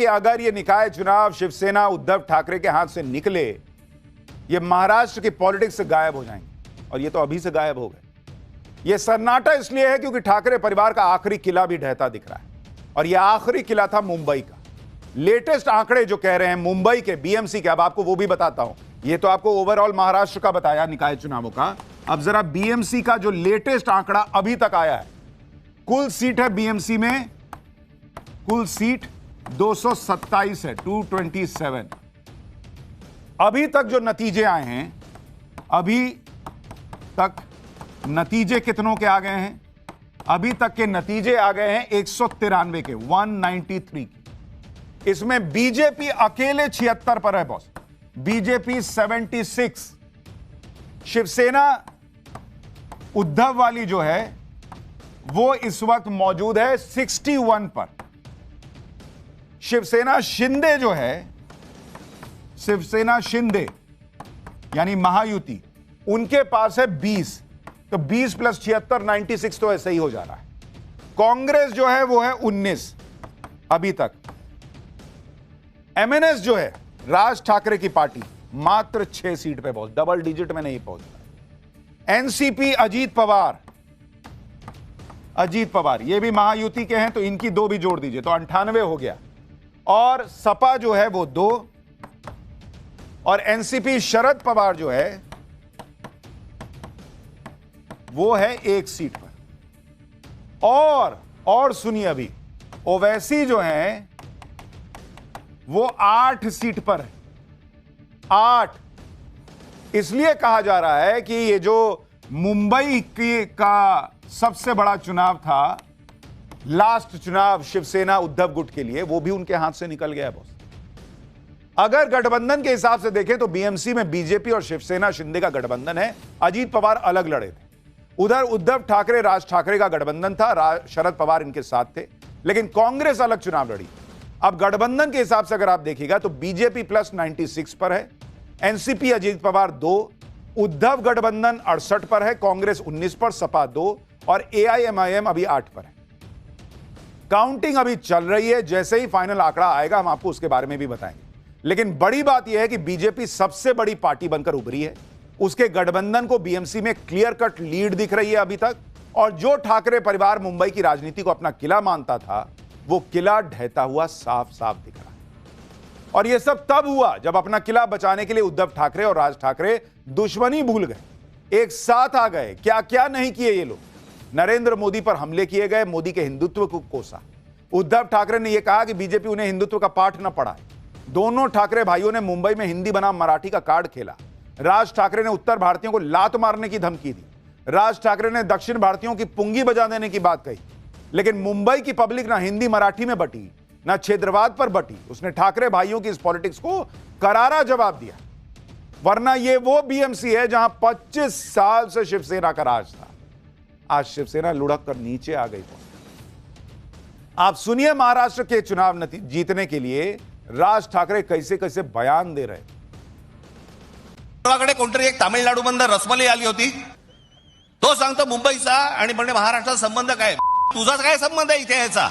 कि अगर ये निकाय चुनाव शिवसेना उद्धव ठाकरे के हाथ से निकले, ये महाराष्ट्र की पॉलिटिक्स से गायब हो जाएंगे, और ये तो अभी से गायब हो गए। ये सन्नाटा इसलिए है क्योंकि ठाकरे परिवार का आखिरी किला भी ढहता दिख रहा है, और यह आखिरी किला था मुंबई का। लेटेस्ट आंकड़े जो कह रहे हैं मुंबई के बीएमसी के, अब आपको वो भी बताता हूं। ये तो आपको ओवरऑल महाराष्ट्र का बताया निकाय चुनावों का, अब जरा बीएमसी का जो लेटेस्ट आंकड़ा अभी तक आया है। कुल सीट है बीएमसी में, कुल सीट 227 है, 227। अभी तक जो नतीजे आए हैं, अभी तक नतीजे कितनों के आ गए हैं? अभी तक के नतीजे आ गए हैं 193 के, 193 के। इसमें बीजेपी अकेले 76 पर है बॉस, बीजेपी 76। शिवसेना उद्धव वाली जो है वो इस वक्त मौजूद है 61 पर। शिवसेना शिंदे जो है, शिवसेना शिंदे यानी महायुति, उनके पास है 20। तो 20 प्लस 76, 96 तो ऐसे ही हो जा रहा है। कांग्रेस जो है वो है 19 अभी तक। एमएनएस जो है राज ठाकरे की पार्टी, मात्र 6 सीट पे पहुंच, डबल डिजिट में नहीं पहुंचा। एनसीपी अजीत पवार ये भी महायुति के हैं, तो इनकी 2 भी जोड़ दीजिए तो 98 हो गया। और सपा जो है वो 2, और एनसीपी शरद पवार जो है वो है 1 सीट पर। और सुनिए, अभी ओवैसी जो है वो 8 सीट पर है, 8। इसलिए कहा जा रहा है कि ये जो मुंबई का सबसे बड़ा चुनाव था, लास्ट चुनाव शिवसेना उद्धव गुट के लिए, वो भी उनके हाथ से निकल गया बॉस। अगर गठबंधन के हिसाब से देखें तो बीएमसी में बीजेपी और शिवसेना शिंदे का गठबंधन है। अजीत पवार अलग लड़े थे, उधर उद्धव ठाकरे राज ठाकरे का गठबंधन था, शरद पवार इनके साथ थे, लेकिन कांग्रेस अलग चुनाव लड़ी। अब गठबंधन के हिसाब से अगर आप देखिएगा तो बीजेपी प्लस 96 पर है, एनसीपी अजीत पवार 2, उद्धव गठबंधन 68 पर है, कांग्रेस 19 पर, सपा 2 और एआईएमआईएम अभी 8 पर है। काउंटिंग अभी चल रही है, जैसे ही फाइनल आंकड़ा आएगा हम आपको उसके बारे में भी बताएंगे। लेकिन बड़ी बात यह है कि बीजेपी सबसे बड़ी पार्टी बनकर उभरी है, उसके गठबंधन को बीएमसी में क्लियर कट लीड दिख रही है अभी तक। और जो ठाकरे परिवार मुंबई की राजनीति को अपना किला मानता था, वो किला ढहता हुआ साफ साफ दिख रहा है। और यह सब तब हुआ जब अपना किला बचाने के लिए उद्धव ठाकरे और राज ठाकरे दुश्मनी भूल गए, एक साथ आ गए। क्या क्या नहीं किए ये लोग। नरेंद्र मोदी पर हमले किए गए, मोदी के हिंदुत्व को कोसा। उद्धव ठाकरे ने यह कहा कि बीजेपी उन्हें हिंदुत्व का पाठ न पढ़ाए। दोनों ठाकरे भाइयों ने मुंबई में हिंदी बनाम मराठी का कार्ड खेला। राज ठाकरे ने उत्तर भारतीयों को लात मारने की धमकी दी। राज ठाकरे ने दक्षिण भारतीयों की पुंगी बजा देने की बात कही। लेकिन मुंबई की पब्लिक ना हिंदी मराठी में बटी, ना क्षेत्रवाद पर बटी। उसने ठाकरे भाइयों की इस पॉलिटिक्स को करारा जवाब दिया। वरना ये वो बीएमसी है जहां 25 साल से शिवसेना का राज था। आज शिवसेना लुढ़क कर नीचे आ गई। आप सुनिए महाराष्ट्र के चुनाव जीतने के लिए राज ठाकरे कैसे कैसे बयान दे रहे। कोणतरी एक तामिळनाडू मधून रसमलाई आली होती, तो सांगतो मुंबईचा आणि म्हणजे महाराष्ट्राचा संबंध काय, तुझा काय संबंध आहे इथे याचा?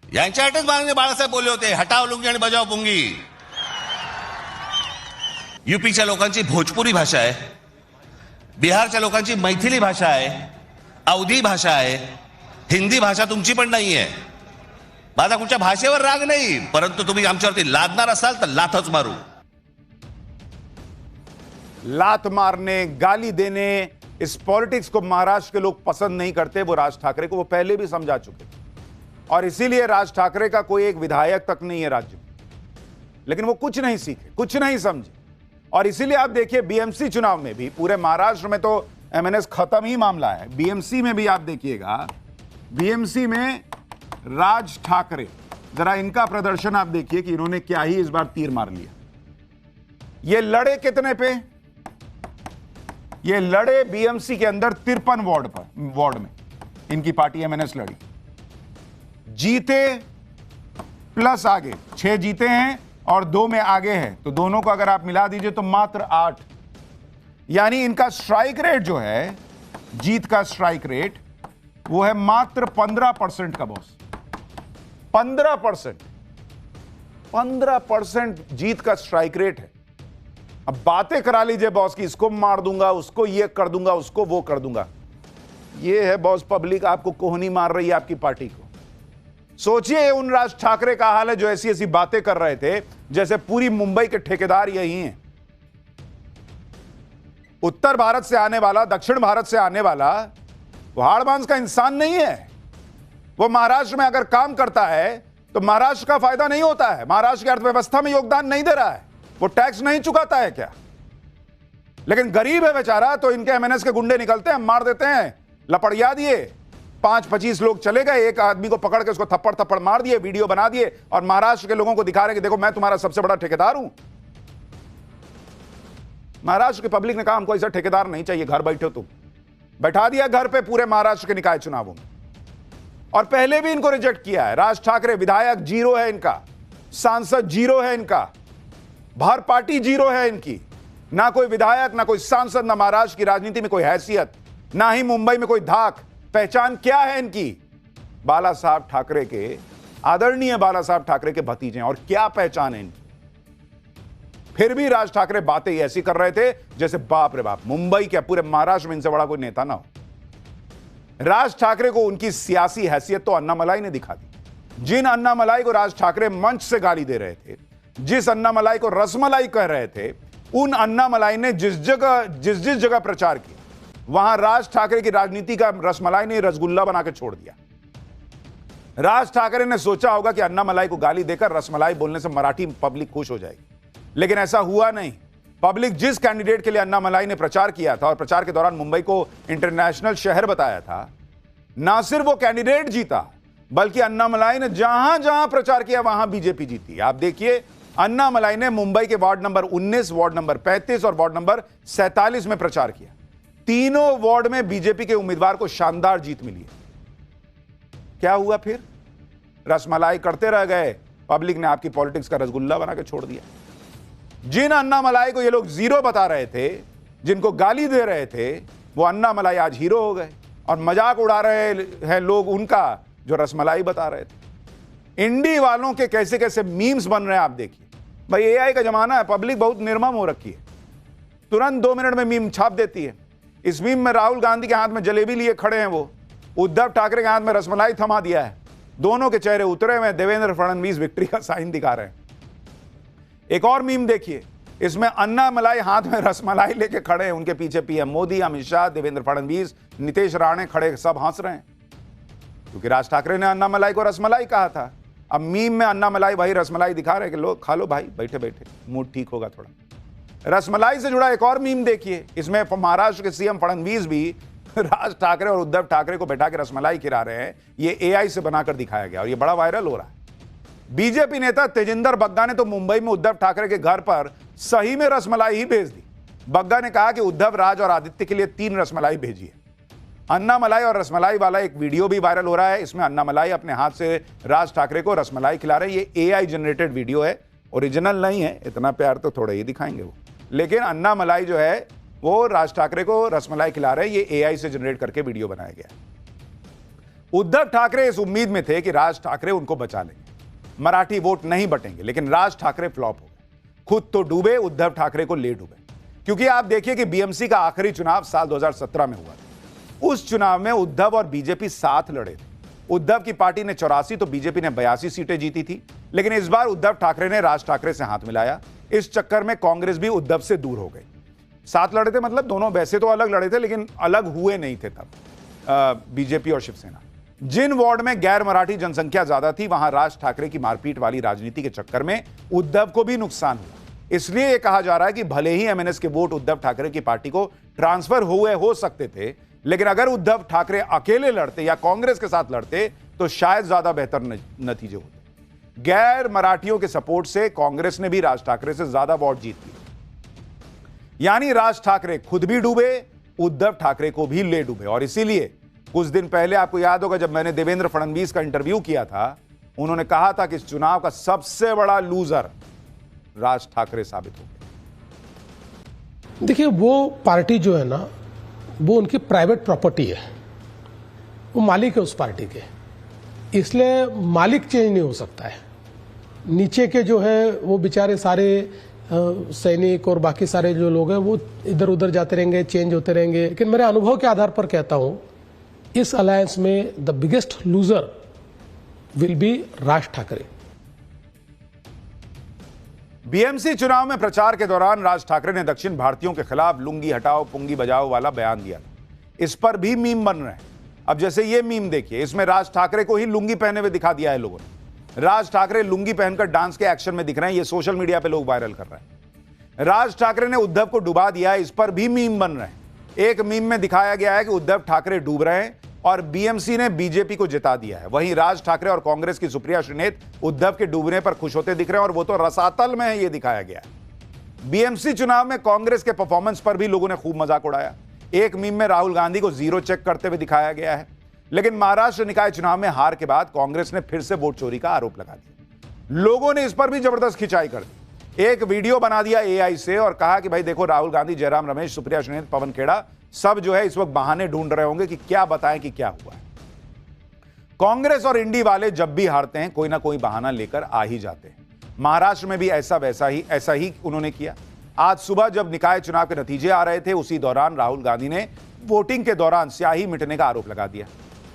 यांच्यासाठीच माननीय बाळासाहेब बोलले होते, हटाव लुंगी आणि बजाव पुंगी. यूपीच्या लोकांची भोजपुरी भाषा आहे, बिहारच्या लोकांची मैथिली भाषा आहे, अवधी भाषा आहे, हिंदी भाषा तुमची पण नाही आहे. माझा कुठच्या भाषेवर राग नाही, परंतु तुम्ही आमच्यावरती लादणार असाल तर लाथच मारू. लात मारने, गाली देने, इस पॉलिटिक्स को महाराष्ट्र के लोग पसंद नहीं करते। वो राज ठाकरे को वो पहले भी समझा चुके थे, और इसीलिए राज ठाकरे का कोई एक विधायक तक नहीं है राज्य में। लेकिन वो कुछ नहीं सीखे, कुछ नहीं समझे, और इसीलिए आप देखिए बीएमसी चुनाव में भी, पूरे महाराष्ट्र में तो एमएनएस खत्म ही मामला है, बीएमसी में भी आप देखिएगा, बीएमसी में राज ठाकरे, जरा इनका प्रदर्शन आप देखिए कि इन्होंने क्या ही इस बार तीर मार लिया। ये लड़े कितने पे? ये लड़े बीएमसी के अंदर 53 वार्ड में इनकी पार्टी एमएनएस लड़ी। जीते प्लस आगे 6 जीते हैं और 2 में आगे हैं, तो दोनों को अगर आप मिला दीजिए तो मात्र 8। यानी इनका स्ट्राइक रेट जो है, जीत का स्ट्राइक रेट, वो है मात्र 15% का बॉस। 15%। 15% जीत का स्ट्राइक रेट है। अब बातें करा लीजिए बॉस की, इसको मार दूंगा, उसको ये कर दूंगा, उसको वो कर दूंगा। ये है बॉस पब्लिक आपको कोहनी मार रही है आपकी पार्टी को। सोचिए उन राज ठाकरे का हाल है जो ऐसी ऐसी बातें कर रहे थे जैसे पूरी मुंबई के ठेकेदार यही हैं। उत्तर भारत से आने वाला, दक्षिण भारत से आने वाला वो हाड़ मांस का इंसान नहीं है। वो महाराष्ट्र में अगर काम करता है तो महाराष्ट्र का फायदा नहीं होता है, महाराष्ट्र की अर्थव्यवस्था में योगदान नहीं दे रहा है, वो टैक्स नहीं चुकाता है क्या? लेकिन गरीब है बेचारा, तो इनके एमएनएस के गुंडे निकलते हैं, मार देते हैं, लपड़िया दिए, 5-25 लोग चले गए, एक आदमी को पकड़ के उसको थप्पड़ थप्पड़ मार दिए, वीडियो बना दिए और महाराष्ट्र के लोगों को दिखा रहे कि देखो मैं तुम्हारा सबसे बड़ा ठेकेदार हूं। महाराष्ट्र की पब्लिक ने कहा हमको ऐसा ठेकेदार नहीं चाहिए, घर बैठो तुम। बैठा दिया घर पे पूरे महाराष्ट्र के निकाय चुनावों में। और पहले भी इनको रिजेक्ट किया है। राज ठाकरे विधायक जीरो है इनका, सांसद जीरो है इनका, बाहर पार्टी जीरो है इनकी, ना कोई विधायक, ना कोई सांसद, ना महाराष्ट्र की राजनीति में कोई हैसियत, ना ही मुंबई में कोई धाक। पहचान क्या है इनकी? बाला साहब ठाकरे के, आदरणीय बाला साहब ठाकरे के भतीजे हैं। और क्या पहचान है इनकी? फिर भी राज ठाकरे बातें ऐसी कर रहे थे जैसे बाप रे बाप, मुंबई क्या पूरे महाराष्ट्र में इनसे बड़ा कोई नेता ना हो। राज ठाकरे को उनकी सियासी हैसियत तो अन्नामलाई ने दिखा दी। जिन अन्नामलाई को राज ठाकरे मंच से गाली दे रहे थे, जिस अन्नामलाई को रसमलाई कह रहे थे, उन अन्नामलाई ने जिस जिस जगह प्रचार किया वहां राज ठाकरे की राजनीति का रसमलाई ने रसगुल्ला बना के छोड़ दिया। राज ठाकरे ने सोचा होगा कि अन्नामलाई को गाली देकर रसमलाई बोलने से मराठी पब्लिक खुश हो जाएगी, लेकिन ऐसा हुआ नहीं। पब्लिक जिस कैंडिडेट के लिए अन्नामलाई ने प्रचार किया था और प्रचार के दौरान मुंबई को इंटरनेशनल शहर बताया था, ना सिर्फ वो कैंडिडेट जीता बल्कि अन्नामलाई ने जहां जहां प्रचार किया वहां बीजेपी जीती। आप देखिए, अन्नामलाई ने मुंबई के वार्ड नंबर 19, वार्ड नंबर 35 और वार्ड नंबर 47 में प्रचार किया। तीनों वार्ड में बीजेपी के उम्मीदवार को शानदार जीत मिली है। क्या हुआ फिर? रसमलाई करते रह गए, पब्लिक ने आपकी पॉलिटिक्स का रसगुल्ला बना के छोड़ दिया। जिन अन्नामलाई को ये लोग जीरो बता रहे थे, जिनको गाली दे रहे थे, वो अन्नामलाई आज हीरो हो गए और मजाक उड़ा रहे हैं लोग उनका जो रसमलाई बता रहे थे। इंडी वालों के कैसे कैसे मीम्स बन रहे हैं आप देखिए। भाई एआई का जमाना है, पब्लिक बहुत निर्मम हो रखी है, तुरंत 2 मिनट में मीम छाप देती है। इस मीम में राहुल गांधी के हाथ में जलेबी लिए खड़े हैं, वो उद्धव ठाकरे के हाथ में रसमलाई थमा दिया है, दोनों के चेहरे उतरे हुए, देवेंद्र फडणवीस विक्ट्री का साइन दिखा रहे हैं। एक और मीम देखिए, इसमें अन्नामलाई हाथ में रसमलाई लेके खड़े हैं, उनके पीछे पीएम मोदी, अमित शाह, देवेंद्र फडणवीस, नीतीश राणे खड़े, सब हंस रहे हैं क्योंकि राज ठाकरे ने अन्नामलाई को रसमलाई कहा था। अब मीम में अन्नामलाई भाई रसमलाई दिखा रहे कि लो खा लो भाई, बैठे बैठे मूड ठीक होगा थोड़ा। रसमलाई से जुड़ा एक और मीम देखिए, इसमें महाराष्ट्र के सीएम फडणवीस भी राज ठाकरे और उद्धव ठाकरे को बैठा के रसमलाई खिला रहे हैं। ये एआई से बनाकर दिखाया गया और ये बड़ा वायरल हो रहा है। बीजेपी नेता तेजिंदर बग्गा ने तो मुंबई में उद्धव ठाकरे के घर पर सही में रसमलाई ही भेज दी। बग्गा ने कहा कि उद्धव, राज और आदित्य के लिए 3 रसमलाई भेजिए। अन्नामलाई और रसमलाई वाला एक वीडियो भी वायरल हो रहा है। इसमें अन्नामलाई अपने हाथ से राज ठाकरे को रसमलाई खिला रहे हैं। ये एआई जनरेटेड वीडियो है, ओरिजिनल नहीं है, इतना प्यार तो थोड़ा ही दिखाएंगे वो, लेकिन अन्नामलाई जो है वो राज ठाकरे को रसमलाई खिला रहे हैं। ये एआई से जनरेट करके वीडियो बनाया गया। उद्धव ठाकरे इस उम्मीद में थे कि राज ठाकरे उनको बचा लेंगे, मराठी वोट नहीं बटेंगे, लेकिन राज ठाकरे फ्लॉप हो गए। खुद तो डूबे, उद्धव ठाकरे को ले डूबे। क्योंकि आप देखिए कि बीएमसी का आखिरी चुनाव साल 2017 में हुआ था। उस चुनाव में उद्धव और बीजेपी साथ लड़े थे। उद्धव की पार्टी ने 84 तो बीजेपी ने 82 सीटें जीती थी, लेकिन इस बार उद्धव ठाकरे ने राज ठाकरे से हाथ मिलाया। इस चक्कर में कांग्रेस भी उद्धव से दूर हो गई। साथ लड़े थे मतलब दोनों वैसे तो अलग लड़े थे, लेकिन अलग हुए नहीं थे तब बीजेपी और शिवसेना। जिन वार्ड में गैर मराठी जनसंख्या ज्यादा थी, वहां राज ठाकरे की मारपीट वाली राजनीति के चक्कर में उद्धव को भी नुकसान हुआ। इसलिए यह कहा जा रहा है कि भले ही एमएनएस के वोट उद्धव ठाकरे की पार्टी को ट्रांसफर हुए हो सकते थे, लेकिन अगर उद्धव ठाकरे अकेले लड़ते या कांग्रेस के साथ लड़ते तो शायद ज्यादा बेहतर नतीजे होते। गैर मराठियों के सपोर्ट से कांग्रेस ने भी राज ठाकरे से ज्यादा वोट जीत लिए। यानी राज ठाकरे खुद भी डूबे, उद्धव ठाकरे को भी ले डूबे। और इसीलिए कुछ दिन पहले आपको याद होगा जब मैंने देवेंद्र फडणवीस का इंटरव्यू किया था, उन्होंने कहा था कि इस चुनाव का सबसे बड़ा लूजर राज ठाकरे साबित हो गए। देखिए, वो पार्टी जो है ना, वो उनकी प्राइवेट प्रॉपर्टी है, वो मालिक है उस पार्टी के, इसलिए मालिक चेंज नहीं हो सकता है। नीचे के जो है वो बेचारे सारे सैनिक और बाकी सारे जो लोग हैं वो इधर उधर जाते रहेंगे, चेंज होते रहेंगे। लेकिन मेरे अनुभव के आधार पर कहता हूं, इस अलायंस में the biggest loser will be Raj Thackeray. BMC चुनाव में प्रचार के दौरान राज ठाकरे ने दक्षिण भारतीयों के खिलाफ लुंगी हटाओ पुंगी बजाओ वाला बयान दिया था। इस पर भी मीम बन रहे हैं। अब जैसे ये मीम देखिए, इसमें राज ठाकरे को ही लुंगी पहने हुए दिखा दिया है लोगों ने। राज ठाकरे लुंगी पहनकर डांस के एक्शन में दिख रहे हैं। ये सोशल मीडिया पे लोग वायरल कर रहे हैं। राज ठाकरे ने उद्धव को डुबा दिया, इस पर भी मीम बन रहे हैं। एक मीम में दिखाया गया है कि उद्धव ठाकरे डूब रहे हैं और बीएमसी ने बीजेपी को जिता दिया है। वहीं राज ठाकरे और कांग्रेस की सुप्रिया श्रीनेत उद्धव के डूबने पर खुश होते दिख रहे हैं और वो तो रसातल में है, ये दिखाया गया है। बीएमसी चुनाव में कांग्रेस के परफॉर्मेंस पर भी लोगों ने खूब मजाक उड़ाया। एक मीम में राहुल गांधी को जीरो चेक करते हुए दिखाया गया है। लेकिन महाराष्ट्र निकाय चुनाव में हार के बाद कांग्रेस ने फिर से वोट चोरी का आरोप लगा दिया। लोगों ने इस पर भी जबरदस्त खिंचाई कर दी। एक वीडियो बना दिया एआई से और कहा कि भाई देखो, राहुल गांधी, जयराम रमेश, सुप्रिया श्रीनेत, पवन खेड़ा सब जो है इस वक्त बहाने ढूंढ रहे होंगे कि क्या बताएं कि क्या हुआ है। कांग्रेस और इंडी वाले जब भी हारते हैं कोई ना कोई बहाना लेकर आ ही जाते हैं। महाराष्ट्र में भी ऐसा ही उन्होंने किया। आज सुबह जब निकाय चुनाव के नतीजे आ रहे थे, उसी दौरान राहुल गांधी ने वोटिंग के दौरान स्याही मिटने का आरोप लगा दिया,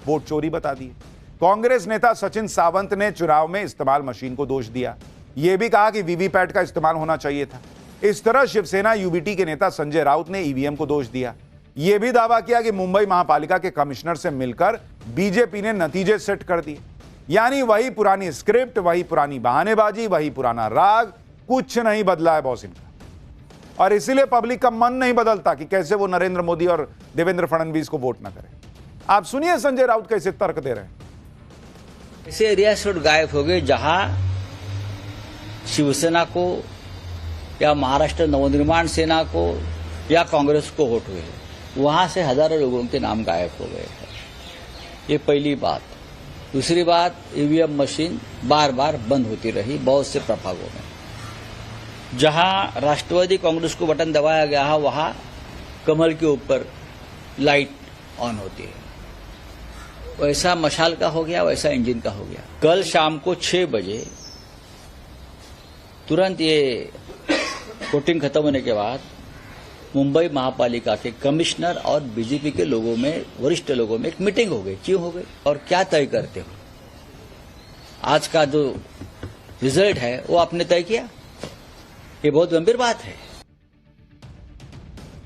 वोट चोरी बता दिए। कांग्रेस नेता सचिन सावंत ने चुनाव में इस्तेमाल मशीन को दोष दिया। यह भी कहा कि वीवीपैट का इस्तेमाल होना चाहिए था। इस तरह शिवसेना यूबीटी के नेता संजय राउत ने ईवीएम को दोष दिया। यह भी दावा किया कि मुंबई महापालिका के कमिश्नर से मिलकर बीजेपी ने नतीजे सेट कर दिए। यानी वही पुरानी स्क्रिप्ट, वही पुरानी बहानेबाजी, वही पुराना राग, कुछ नहीं बदला है बॉस इनका। और इसीलिए पब्लिक का मन नहीं बदलता कि कैसे वो नरेंद्र मोदी और देवेंद्र फडणवीस को वोट ना करें। आप सुनिए संजय राउत कैसे तर्क दे रहे हैं। ऐसे एरिया से गायब हो गए जहां शिवसेना को या महाराष्ट्र नवनिर्माण सेना को या कांग्रेस को वोट हुए, वहां से हजारों लोगों के नाम गायब हो गए हैं। ये पहली बात। दूसरी बात, ईवीएम मशीन बार बार बंद होती रही बहुत से प्रभागों में। जहां राष्ट्रवादी कांग्रेस को बटन दबाया गया है, वहां कमल के ऊपर लाइट ऑन होती है। वैसा मशाल का हो गया, वैसा इंजन का हो गया। कल शाम को 6 बजे तुरंत ये वोटिंग खत्म होने के बाद मुंबई महापालिका के कमिश्नर और बीजेपी के लोगों में, वरिष्ठ लोगों में एक मीटिंग हो गई। क्यों हो गई और क्या तय करते हो? आज का जो रिजल्ट है वो आपने तय किया। ये बहुत गंभीर बात है।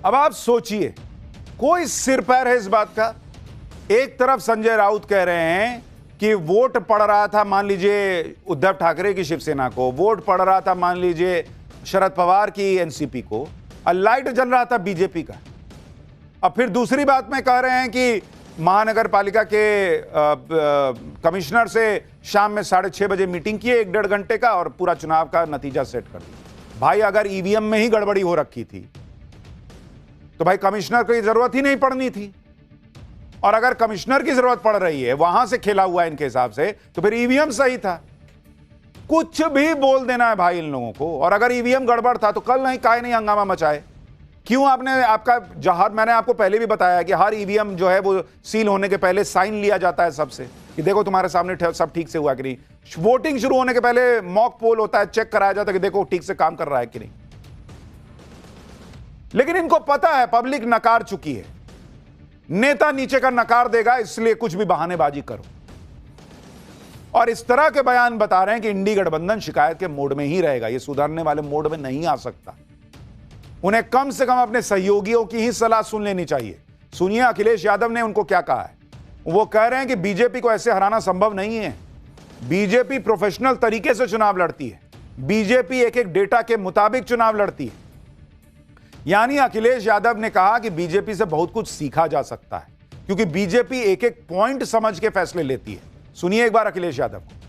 अब आप सोचिए, कोई सिर पैर है इस बात का। एक तरफ संजय राउत कह रहे हैं कि वोट पड़ रहा था, मान लीजिए उद्धव ठाकरे की शिवसेना को, वोट पड़ रहा था मान लीजिए शरद पवार की एनसीपी को, और लाइट जल रहा था बीजेपी का। अब फिर दूसरी बात में कह रहे हैं कि महानगर पालिका के कमिश्नर से शाम में 6:30 बजे मीटिंग की 1-1.5 घंटे का और पूरा चुनाव का नतीजा सेट कर दिया। भाई अगर ईवीएम में ही गड़बड़ी हो रखी थी तो भाई कमिश्नर की जरूरत ही नहीं पड़नी थी। और अगर कमिश्नर की जरूरत पड़ रही है, वहां से खेला हुआ है इनके हिसाब से, तो फिर ईवीएम सही था। कुछ भी बोल देना है भाई इन लोगों को। और अगर ईवीएम गड़बड़ था तो कल नहीं काहे नहीं हंगामा मचाए? क्यों आपने आपका जहां, मैंने आपको पहले भी बताया कि हर ईवीएम जो है वो सील होने के पहले साइन लिया जाता है सबसे कि देखो तुम्हारे सामने सब ठीक से हुआ कि नहीं। वोटिंग शुरू होने के पहले मॉक पोल होता है, चेक कराया जाता है कि देखो ठीक से काम कर रहा है कि नहीं। लेकिन इनको पता है पब्लिक नकार चुकी है, नेता नीचे का नकार देगा, इसलिए कुछ भी बहानेबाजी करो। और इस तरह के बयान बता रहे हैं कि इंडी गठबंधन शिकायत के मोड में ही रहेगा, ये सुधारने वाले मोड में नहीं आ सकता। उन्हें कम से कम अपने सहयोगियों की ही सलाह सुन लेनी चाहिए। सुनिए अखिलेश यादव ने उनको क्या कहा है। वो कह रहे हैं कि बीजेपी को ऐसे हराना संभव नहीं है। बीजेपी प्रोफेशनल तरीके से चुनाव लड़ती है। बीजेपी एक एक डेटा के मुताबिक चुनाव लड़ती है। यानी अखिलेश यादव ने कहा कि बीजेपी से बहुत कुछ सीखा जा सकता है, क्योंकि बीजेपी एक एक पॉइंट समझ के फैसले लेती है। सुनिए एक बार अखिलेश यादव को।